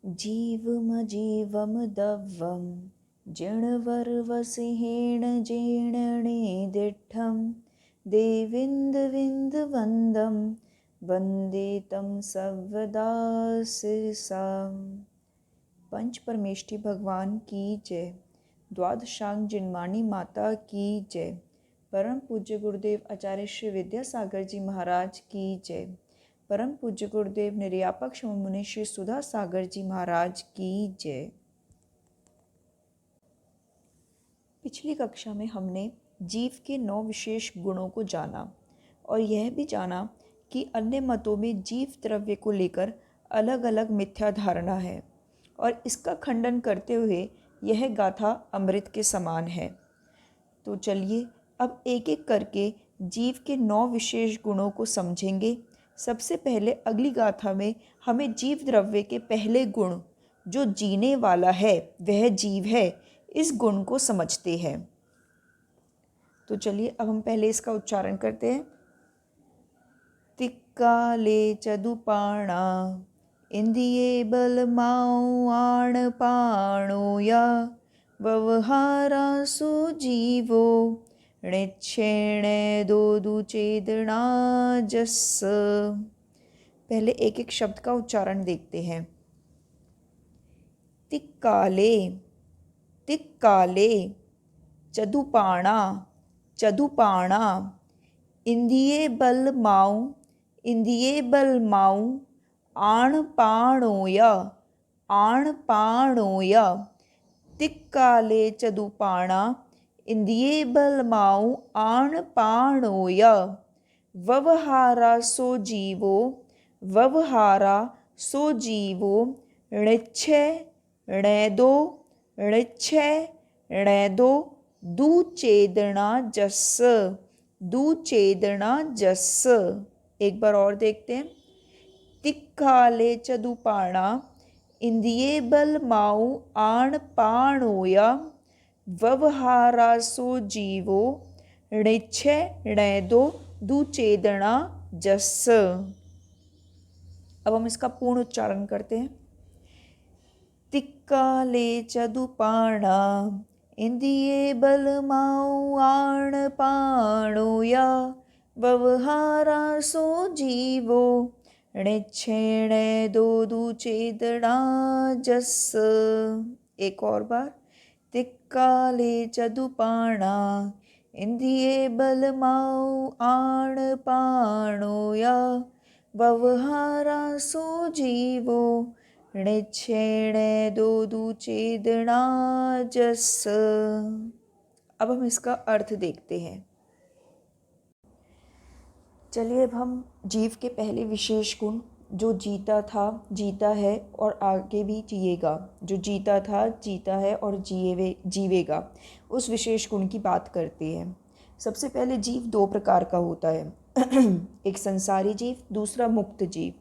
जीवमजीवं दव्वं जिणवर्वसिंहेण जीर्णनेदिष्ठं देवीन्दविन्दवन्दं वन्दे तं सर्वदा सिरसाम्। पंच परमेष्ठी भगवान की जय। द्वादशांग जिनवाणी माता की जय। परम पूज्य गुरुदेव आचार्य श्री विद्यासागर जी महाराज की जय। परम पूज्य गुरुदेव निर्यापक मुनि श्री सुधा सागर जी महाराज की जय। पिछली कक्षा में हमने जीव के 9 विशेष गुणों को जाना और यह भी जाना कि अन्य मतों में जीव द्रव्य को लेकर अलग अलग मिथ्या धारणा है और इसका खंडन करते हुए यह गाथा अमृत के समान है। तो चलिए अब एक एक करके जीव के 9 विशेष गुणों को समझेंगे। सबसे पहले अगली गाथा में हमें जीव द्रव्य के पहले गुण जो जीने वाला है वह जीव है, इस गुण को समझते हैं। तो चलिए अब हम पहले इसका उच्चारण करते हैं। तिक्काले चदुपाणा इंद्रिये बलमाओ आण पाणोया व्यवहारा सुजीवो णिच्छेणे दोदु चेदना जस। पहले एक एक शब्द का उच्चारण देखते हैं। तिक्काले तिक्काले, चदुपाणा चदुपाणा, इंद्रिये बलमाऊ इंद्रिये बलमाऊ आण पाणोया आण पाणोया। तिक्काले चदुपाणा इंद्रिये बलमाऊ आण पाणोया व्यवहारा सो जीवो व्यवहारा सो जीवो णिच्छे णेदो णिच्छे णेदो दुचेदना जस दुचेदना जस। एक बार और देखते हैं। तिक्काले चदुपाणा इंद्रिये बलमाऊ आण पाणोया व्यवहारा सो जीवो णिच्छे णेदो दुचेदना जस। अब हम इसका पूर्ण उच्चारण करते हैं। तिक्काले चदुपाणा इंद्रिये बलमाऊ आण पाणोया व्यवहारा सो जीवो णिच्छे णेदो दुचेदना जस। एक और बार। तिक्काले चदुपाणा इंद्रिये बलमाऊ आण पाणोया व्यवहारा सो जीवो णिच्छे णेदो दुचेदना जस। अब हम इसका अर्थ देखते हैं। चलिए अब हम जीव के पहले विशेष गुण जो जीता था, जीता है और आगे भी जिएगा, जो जीता था, जीता है और जीवेगा, उस विशेष गुण की बात करते हैं। सबसे पहले जीव 2 प्रकार का होता है। एक संसारी जीव, दूसरा मुक्त जीव।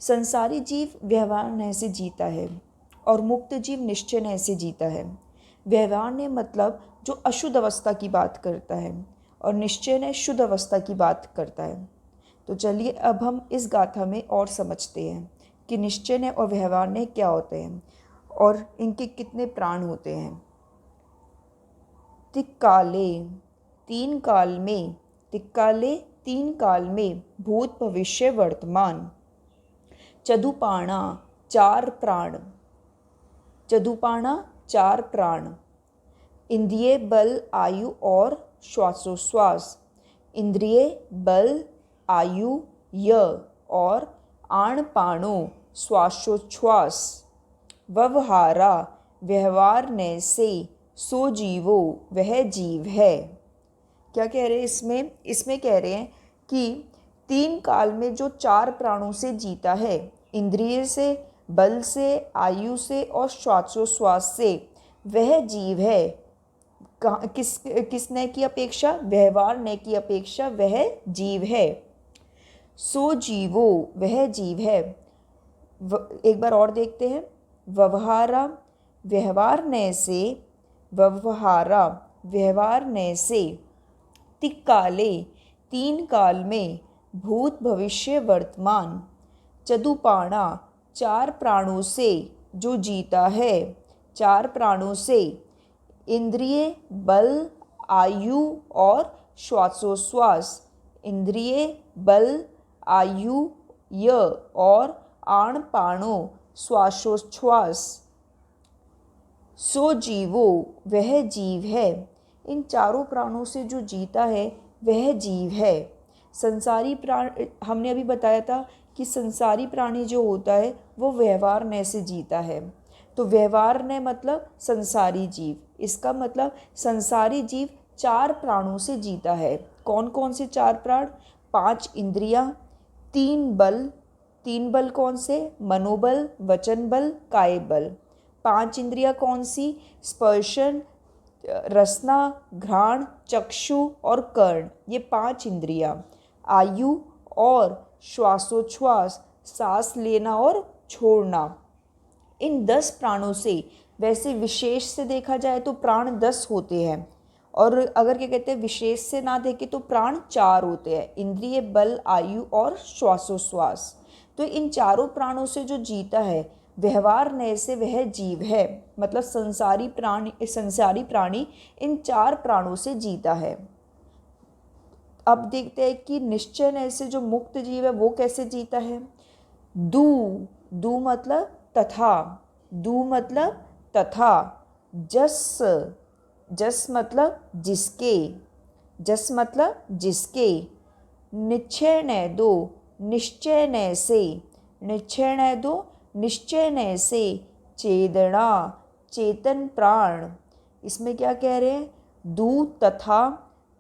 संसारी जीव व्यवहार से जीता है और मुक्त जीव निश्चय से जीता है। व्यवहार ने मतलब जो अशुद्ध अवस्था की बात करता है और निश्चय ने शुद्ध अवस्था की बात करता है। तो चलिए अब हम इस गाथा में और समझते हैं कि निश्चय ने और व्यवहार ने क्या होते हैं और इनके कितने प्राण होते हैं। तिक्काले 3 काल में, तिक्काले 3 काल में, भूत भविष्य वर्तमान। चदुपाणा 4 प्राण, चदुपाणा 4 प्राण। इंद्रिय बल आयु और श्वासोश्वास। इंद्रिय बल आयु य और आण पाणो श्वासोच्छ्वास। व्यवहारा व्यवहार ने से सो जीवो वह जीव है। क्या कह रहे हैं इसमें? इसमें कह रहे हैं कि 3 काल में जो 4 प्राणों से जीता है, इंद्रिय से, बल से, आयु से और श्वासोश्वास से, वह जीव है। किसने की अपेक्षा? व्यवहार ने की अपेक्षा वह जीव है। सो जीवो वह जीव है। एक बार और देखते हैं। व्यवहारा व्यवहार ने से, व्यवहारा व्यवहार ने से। तिक्काले 3 काल में, भूत भविष्य वर्तमान। चदुपाणा 4 प्राणों से, जो जीता है, चार प्राणों से इंद्रिय, बल, आयु और श्वासोश्वास। इंद्रिय, बल, आयु, य और आण पाणो श्वासोच्छ्वास। सो जीवो, वह जीव है। इन चारों प्राणों से जो जीता है वह जीव है। संसारी प्राण, हमने अभी बताया था कि संसारी प्राणी जो होता है वो व्यवहार से जीता है। तो व्यवहार मतलब संसारी जीव। इसका मतलब संसारी जीव चार प्राणों से जीता है। कौन कौन से चार प्राण? पांच इंद्रियां, तीन बल कौन से? मनोबल, वचन बल, काय बल। पांच इंद्रियां कौन सी? स्पर्शन, रसना, घ्राण, चक्षु और कर्ण। ये पांच इंद्रियां। आयु और श्वासोच्छ्वास, सांस लेना और छोड़ना। इन 10 प्राणों से, वैसे विशेष से देखा जाए तो प्राण 10 होते हैं, और अगर क्या कहते हैं विशेष से ना देखें तो प्राण 4 होते हैं, इंद्रिय, बल, आयु और श्वासोश्वास। तो इन चारों प्राणों से जो जीता है, व्यवहार नय से वह जीव है। मतलब संसारी प्राणी इन चार प्राणों से जीता है। अब देखते हैं कि निश्चय नय से जो मुक्त जीव है वो कैसे जीता है। दू मतलब तथा, दू मतलब तथा। जस मतलब जिसके, जस मतलब जिसके। निश्चय नय दो, निश्चय नय से, निश्चय नय दो, निश्चय नय से। चेदना, चेतन प्राण। इसमें क्या कह रहे हैं? दू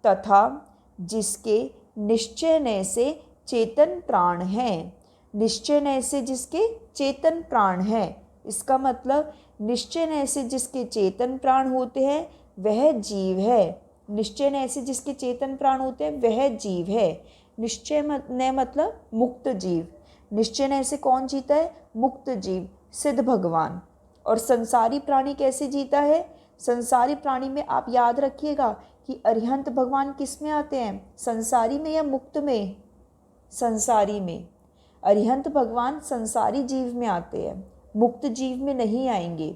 तथा जिसके निश्चय नय से चेतन प्राण हैं। निश्चय नय से जिसके चेतन प्राण हैं, इसका मतलब निश्चय नय से जिसके चेतन प्राण होते हैं वह जीव है। निश्चय नय से जिसके चेतन प्राण होते हैं वह जीव है। निश्चय नय मतलब मुक्त जीव। निश्चय नय से कौन जीता है? मुक्त जीव, सिद्ध भगवान। और संसारी प्राणी कैसे जीता है? संसारी प्राणी में आप याद रखिएगा कि अरिहंत भगवान किस में आते हैं? संसारी में या मुक्त में? संसारी में। अरिहंत भगवान संसारी जीव में आते हैं, मुक्त जीव में नहीं आएंगे।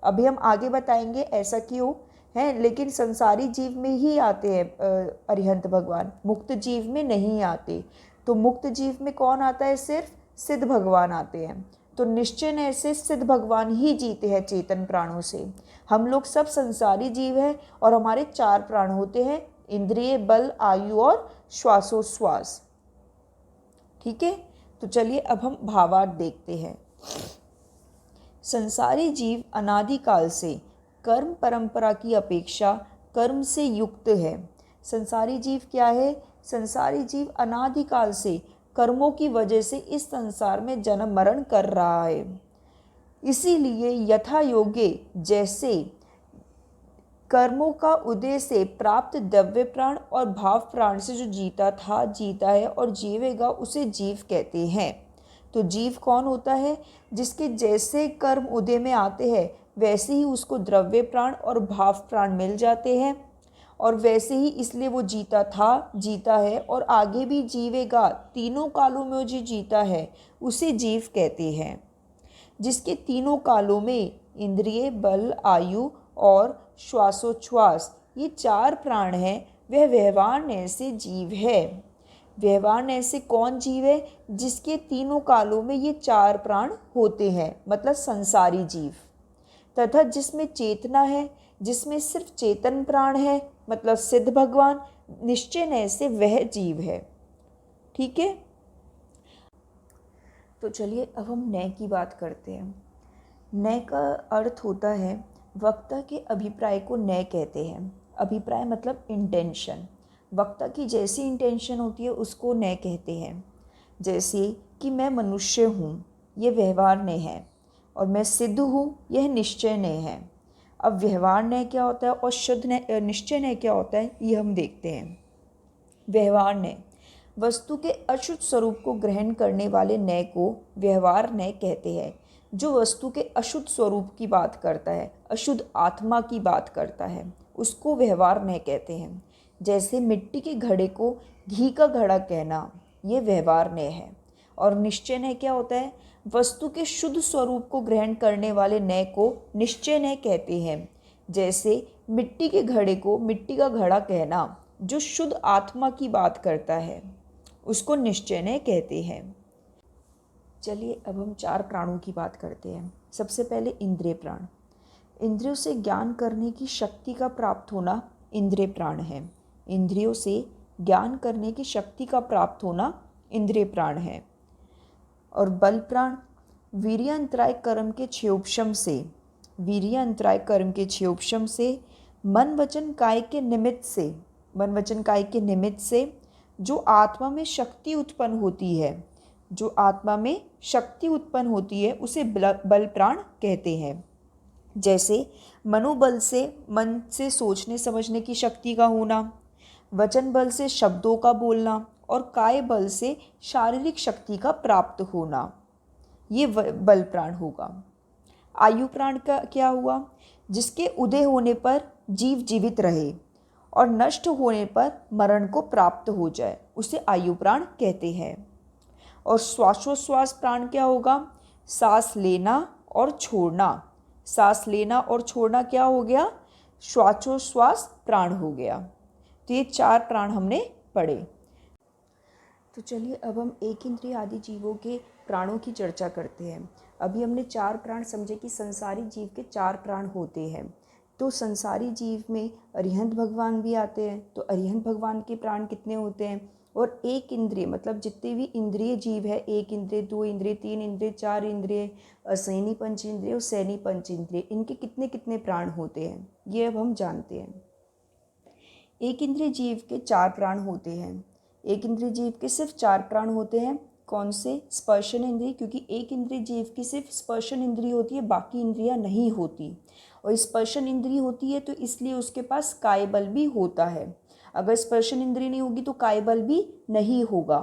अभी हम आगे बताएंगे ऐसा क्यों है, लेकिन संसारी जीव में ही आते हैं अरिहंत भगवान, मुक्त जीव में नहीं आते। तो मुक्त जीव में कौन आता है? सिर्फ सिद्ध भगवान आते हैं। तो निश्चय नय से सिद्ध भगवान ही जीते हैं चेतन प्राणों से। हम लोग सब संसारी जीव हैं और हमारे चार प्राण होते हैं, इंद्रिय, बल, आयु और श्वासोश्वास। ठीक है, तो चलिए अब हम भावार्थ देखते हैं। संसारी जीव अनादिकाल से कर्म परंपरा की अपेक्षा कर्म से युक्त है। संसारी जीव क्या है? संसारी जीव अनादिकाल से कर्मों की वजह से इस संसार में जन्म मरण कर रहा है। इसीलिए यथा योगे, जैसे कर्मों का उदय से प्राप्त द्रव्य प्राण और भाव प्राण से जो जीता है और जीवेगा, उसे जीव कहते हैं। तो जीव कौन होता है? जिसके जैसे कर्म उदय में आते हैं वैसे ही उसको द्रव्य प्राण और भाव प्राण मिल जाते हैं, और वैसे ही इसलिए वो जीता है और आगे भी जीवेगा। तीनों कालों में जो जीता है उसे जीव कहते हैं। जिसके तीनों कालों में इंद्रिय, बल, आयु और श्वासोच्छ्वास ये चार प्राण हैं, वह व्यवहार नय से जीव है। व्यवहार नय से कौन जीव है? जिसके तीनों कालों में ये चार प्राण होते हैं, मतलब संसारी जीव। तथा जिसमें चेतना है, जिसमें सिर्फ चेतन प्राण है, मतलब सिद्ध भगवान, निश्चय नय से वह जीव है। ठीक है, तो चलिए अब हम नय की बात करते हैं। नय का अर्थ होता है, वक्ता के अभिप्राय को नय कहते हैं। अभिप्राय मतलब इंटेंशन। वक्ता की जैसी इंटेंशन होती है उसको नय कहते हैं। जैसे कि मैं मनुष्य हूँ, ये व्यवहार नय है, और मैं सिद्ध हूँ, यह निश्चय नय है। अब व्यवहार नय क्या होता है और शुद्ध नय, निश्चय नय क्या होता है, ये हम देखते हैं। व्यवहार नय, वस्तु के अशुद्ध स्वरूप को ग्रहण करने वाले नय को व्यवहार नय कहते हैं। जो वस्तु के अशुद्ध स्वरूप की बात करता है, अशुद्ध आत्मा की बात करता है, उसको व्यवहार नय कहते हैं। जैसे मिट्टी के घड़े को घी का घड़ा कहना, ये व्यवहार नय है। और निश्चय नय क्या होता है? वस्तु के शुद्ध स्वरूप को ग्रहण करने वाले नय को निश्चय नय कहते हैं। जैसे मिट्टी के घड़े को मिट्टी का घड़ा कहना जो शुद्ध आत्मा की बात करता है उसको निश्चय नय कहते हैं। चलिए अब हम 4 प्राणों की बात करते हैं। सबसे पहले इंद्रिय प्राण। इंद्रियों से ज्ञान करने की शक्ति का प्राप्त होना इंद्रिय प्राण है। इंद्रियों से ज्ञान करने की शक्ति का प्राप्त होना इंद्रिय प्राण है। और बल प्राण वीर्य अंतराय कर्म के क्षयोपशम से, वीर्य अंतराय कर्म के क्षयोपशम से मन वचन काय के निमित्त से, मन वचन काय के निमित्त से जो आत्मा में शक्ति उत्पन्न होती है, जो आत्मा में शक्ति उत्पन्न होती है उसे बल प्राण कहते हैं। जैसे मनोबल से मन से सोचने समझने की शक्ति का होना, वचन बल से शब्दों का बोलना और काय बल से शारीरिक शक्ति का प्राप्त होना, ये बल प्राण होगा। आयु प्राण का क्या हुआ? जिसके उदय होने पर जीव जीवित रहे और नष्ट होने पर मरण को प्राप्त हो जाए, उसे आयु प्राण कहते हैं। और श्वासोश्वास प्राण क्या होगा? सांस लेना और छोड़ना। सांस लेना और छोड़ना क्या हो गया? श्वासोश्वास प्राण हो गया। तो ये 4 प्राण हमने पढ़े। तो चलिए अब हम एक इंद्रिय आदि जीवों के प्राणों की चर्चा करते हैं। अभी हमने 4 प्राण समझे कि संसारी जीव के 4 प्राण होते हैं। तो संसारी जीव में अरिहंत भगवान भी आते हैं। तो अरिहंत भगवान के प्राण कितने होते हैं? और एक इंद्रिय मतलब जितने भी इंद्रिय जीव है, 1 इंद्रिय, 2 इंद्रिय, 3 इंद्रिय, 4 इंद्रिय, असैनी पंच इंद्रिय और सैनी पंच इंद्रिय, इनके कितने कितने प्राण होते हैं ये अब हम जानते हैं। एक इंद्रिय जीव के 4 प्राण होते हैं। एक इंद्रिय जीव के सिर्फ 4 प्राण होते हैं। कौन से? स्पर्शन इंद्रिय, क्योंकि एक इंद्रिय जीव की सिर्फ स्पर्शन इंद्रिय होती है, बाकी इंद्रियां नहीं होती। और स्पर्शन इंद्रिय होती है तो इसलिए उसके पास काय बल भी होता है। अगर स्पर्शन इंद्रिय नहीं होगी तो काय बल भी नहीं होगा।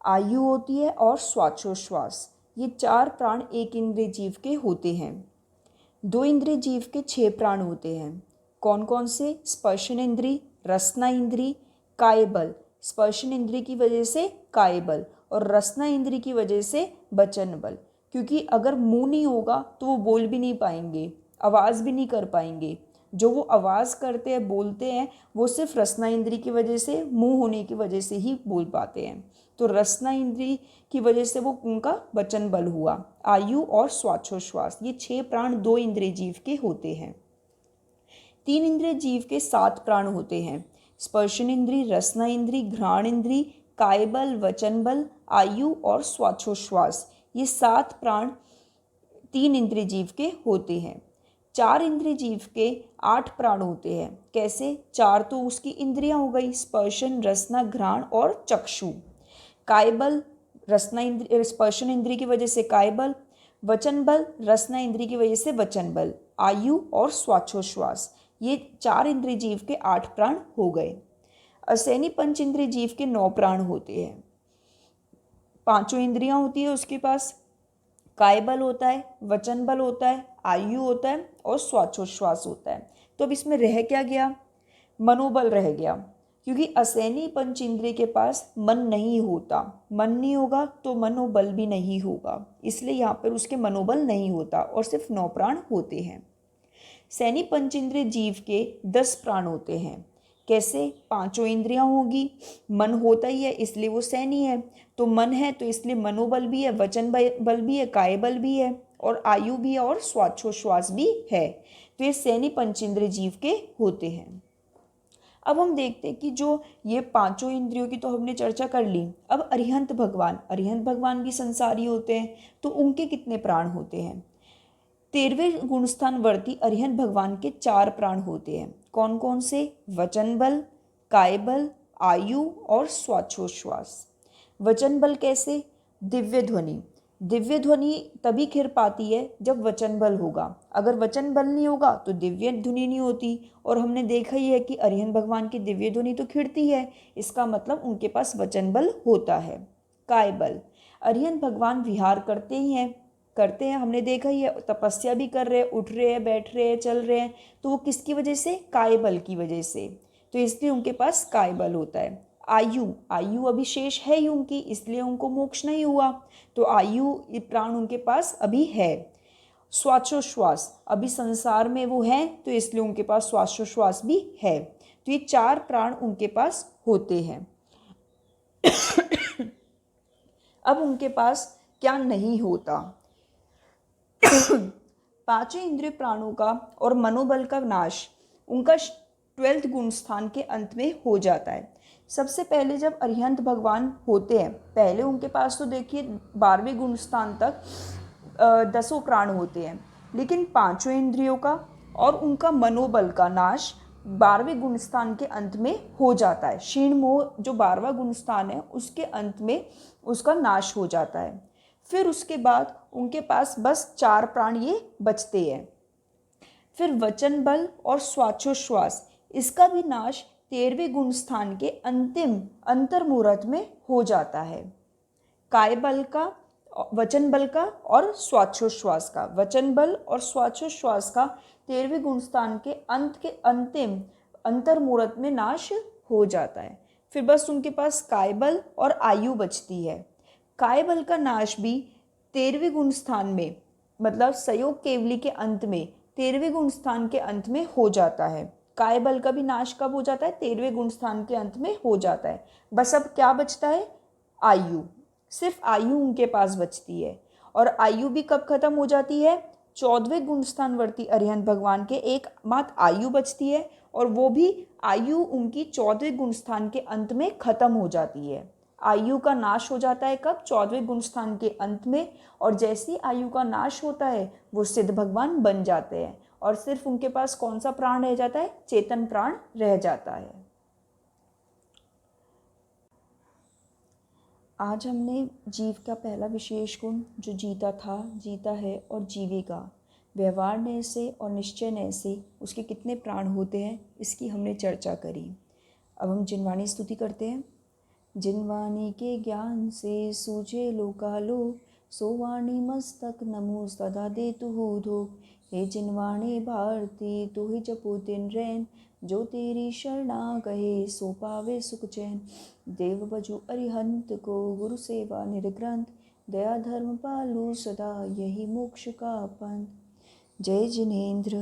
आयु होती है और श्वासोश्वास, ये 4 प्राण एक इंद्रिय जीव के होते हैं। 2 इंद्रिय जीव के 6 प्राण होते हैं। कौन कौन से? स्पर्शन इंद्रिय, रसना इंद्रिय, काय बल। स्पर्शन इंद्रिय की वजह से काय बल और रसना इंद्रिय की वजह से वचन बल, क्योंकि अगर मुंह नहीं होगा तो वो बोल भी नहीं पाएंगे, आवाज़ भी नहीं कर पाएंगे। जो वो आवाज़ करते हैं, बोलते हैं, वो सिर्फ रसना इंद्रिय की वजह से, मुंह होने की वजह से ही बोल पाते हैं। तो रसना इंद्रिय की वजह से वो उनका वचन बल हुआ। आयु और श्वासोश्वास, ये 6 प्राण 2 इंद्रिय जीव के होते हैं। 3 इंद्रिय जीव के 7 प्राण होते हैं। स्पर्शन इंद्रिय, रसना इंद्रिय, घ्राण इंद्रिय, काय बल, वचन बल, आयु और श्वासोश्वास, ये 7 प्राण 3 इंद्रिय जीव के होते हैं। 4 इंद्रिय जीव के 8 प्राण होते हैं। कैसे? 4 तो उसकी इंद्रियां हो गई, स्पर्शन, रसना, घ्राण और चक्षु। काय बल रसना इंद्रिय, स्पर्शन इंद्रिय की वजह से काय बल, वचन बल रसना इंद्रिय की वजह से वचन बल, आयु और श्वासोश्वास, ये 4 इंद्रिय जीव के 8 प्राण हो गए। असैनी पंच इंद्रिय जीव के 9 प्राण होते हैं। 5 इंद्रियां होती है उसके पास। काय बल होता है, वचन बल होता है, आयु होता है और श्वासोश्वास होता है। तो अब इसमें रह क्या गया? मनोबल रह गया, क्योंकि असैनी पंच इंद्रिय के पास मन नहीं होता। मन नहीं होगा तो मनोबल भी नहीं होगा, इसलिए यहाँ पर उसके मनोबल नहीं होता और सिर्फ 9 प्राण होते हैं। सैनी पंचेंद्रिय जीव के 10 प्राण होते हैं। कैसे? 5 इंद्रियां होगी, मन होता ही है इसलिए वो सैनी है, तो मन है तो इसलिए मनोबल भी है, वचन बल भी है, काय बल भी है और आयु भी है और श्वासोश्वास भी है। तो ये सैनी पंचेंद्रिय जीव के होते हैं। अब हम देखते हैं कि जो ये 5 इंद्रियों की तो हमने चर्चा कर ली। अब अरिहंत भगवान भी संसारी होते हैं, तो उनके कितने प्राण होते हैं? 13वें गुणस्थान वर्ती अरिहंत भगवान के 4 प्राण होते हैं। कौन कौन से? वचन बल, काय बल, आयु और श्वासोश्वास। वचन बल कैसे? दिव्य ध्वनि। दिव्य ध्वनि तभी खिर पाती है जब वचन बल होगा। अगर वचन बल नहीं होगा तो दिव्य ध्वनि नहीं होती, और हमने देखा ही है कि अरिहंत भगवान की दिव्य ध्वनि तो खिड़ती है, इसका मतलब उनके पास वचन बल होता है। काय बल, अरिहंत भगवान विहार करते हैं, हमने देखा ही है, तपस्या भी कर रहे हैं, उठ रहे हैं, बैठ रहे हैं, चल रहे हैं, तो वो किसकी वजह से? काय बल की वजह से, तो इसलिए उनके पास काय बल होता है। आयु, आयु अभी शेष है ही उनकी, इसलिए उनको मोक्ष नहीं हुआ, तो आयु प्राण उनके पास अभी है। श्वासोश्वास, अभी संसार में वो हैं तो इसलिए उनके पास श्वासोश्वास भी है। तो ये 4 प्राण उनके पास होते हैं। अब उनके पास क्या नहीं होता? पांचों इंद्रिय प्राणों का और मनोबल का नाश उनका 12वें गुण स्थान के अंत में हो जाता है। सबसे पहले जब अरिहंत भगवान होते हैं, पहले उनके पास तो देखिए 12वें गुण स्थान तक 10 प्राण होते हैं, लेकिन पांचों इंद्रियों का और उनका मनोबल का नाश 12वें गुण स्थान के अंत में हो जाता है। क्षीण मोह जो 12वां गुण स्थान है उसके अंत में उसका नाश हो जाता है। फिर उसके बाद उनके पास बस 4 प्राण ये बचते हैं। फिर वचन बल और श्वासोश्वास, इसका भी नाश 13वें गुण स्थान के अंतिम अंतर्मुहूर्त में हो जाता है। काय बल का, वचन बल का और श्वासोश्वास का, वचन बल और श्वासोश्वास का 13वें गुण स्थान के अंतिम अंतर्मुहूर्त में नाश हो जाता है। फिर बस उनके पास काय बल और आयु बचती है। काय बल का नाश भी 13वें गुण स्थान में, मतलब संयोग केवली के अंत में 13वें गुण स्थान के अंत में हो जाता है। काय बल का भी नाश कब हो जाता है? 13वें गुण स्थान के अंत में हो जाता है। बस अब क्या बचता है? आयु, सिर्फ आयु उनके पास बचती है। और आयु भी कब खत्म हो जाती है? 14वें गुण स्थानवर्ती अरिहंत भगवान के एकमात्र आयु बचती है, और वो भी आयु उनकी 14वें गुण स्थान के अंत में खत्म हो जाती है। आयु का नाश हो जाता है कब? 14वें गुण स्थान के अंत में। और जैसी आयु का नाश होता है वो सिद्ध भगवान बन जाते हैं, और सिर्फ उनके पास कौन सा प्राण रह जाता है? चेतन प्राण रह जाता है। आज हमने जीव का पहला विशेष गुण जो जीता था, जीता है और जीवेगा, व्यवहार नय से और निश्चय नय से उसके कितने प्राण होते हैं, इसकी हमने चर्चा करी। अब हम जिनवाणी स्तुति करते हैं। जिनवाणी के ज्ञान से सूझे लोकालोक, सो वाणी मस्तक नमो सदा दे तुहु धोक। हे जिनवाणी भारती तू ही जपो दिन रैन, जो तेरी शरणा गए सो पावे सुख चैन। देव बजु अरिहंत को गुरु सेवा निर्ग्रंथ, दया धर्म पालू सदा यही मोक्ष का पंथ। जय जिनेन्द्र।